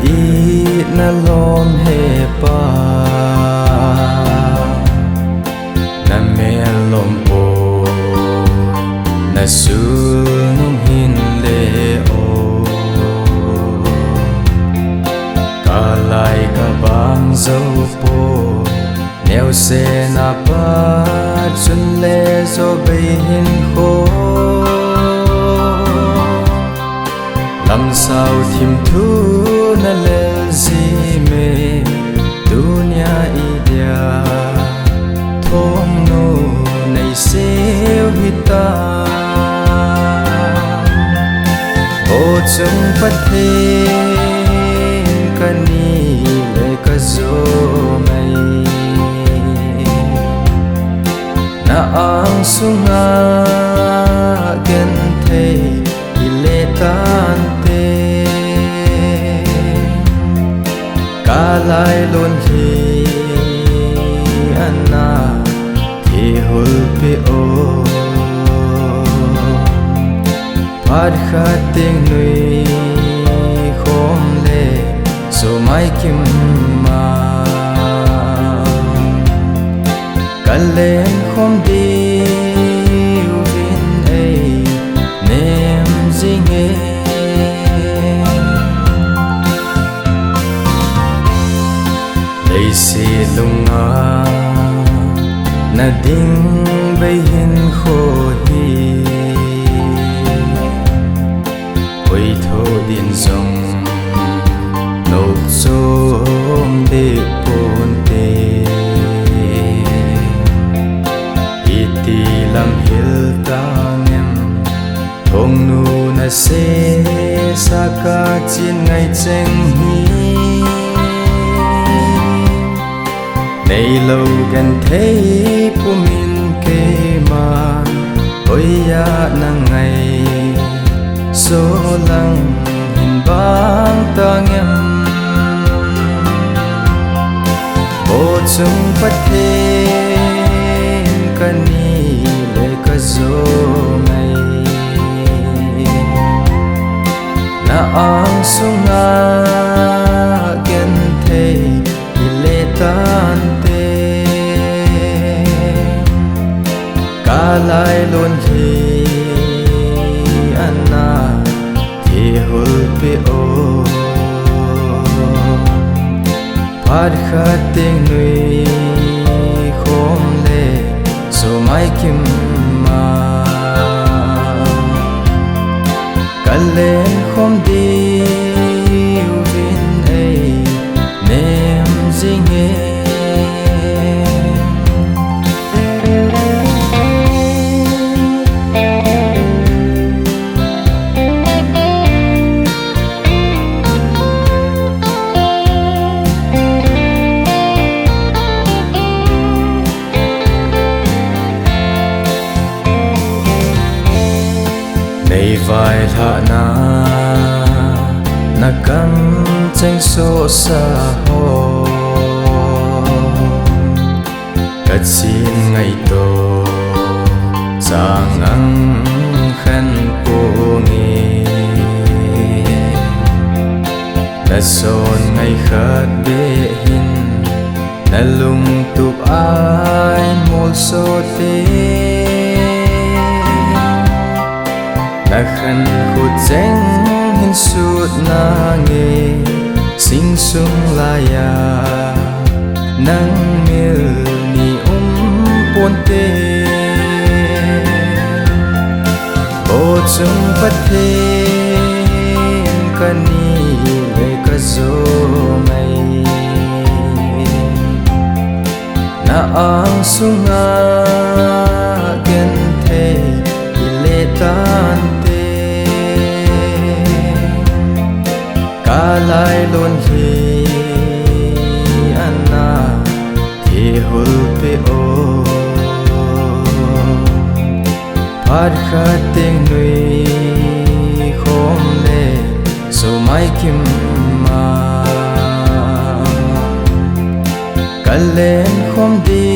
i na lom he pa na me lom po na su nung hin le o ka lai ka bang dâu po neo se na pa chun le zo bay hin khô làm sao thìm thu na lel gì mê dunia idia thong nu nay siêu hita ô chung phát thêm kani le ka zo mai na ang sunga gen thei ile tan lai luôn hi anna thì hul pe o phát khát tiếng nuôi khom lệ rồi mai kim ma cần lên không đi vin ấy nem gì nghe si lunga na ding bay hin kho hi oi tho din song nộp som de pon te iti lam hil tangem thong nu na se sa ka chin ngai cheng hi nay lâu gần thấy của mình kê mà ôi ya nang ngày số lăng hình bang ta ngem ô chung phát thêm kani le ka zo ngày na ang sunga gen thấy ile tan lai luôn hi anna thì hul pe o phát khát tiếng nuôi khom lệ rồi mai kim ma cần lên không đi vin ấy nem gì nghe nay vai thả na cam tranh số xa hồ cất xin ngày tổ giang ăn khăn cô nghe na son ngày khát bê hin na lung tục ai một số na khăn khut danh hin suốt na nghe sing sung la ya nang mil ni ponte ô chung phát thêm kani le ka zo mai na ang sunga gen thei ile tan lai luôn hi anna thì hul pe o phát khát tiếng nuôi khom lệ rồi mai kim ma cần lên không đi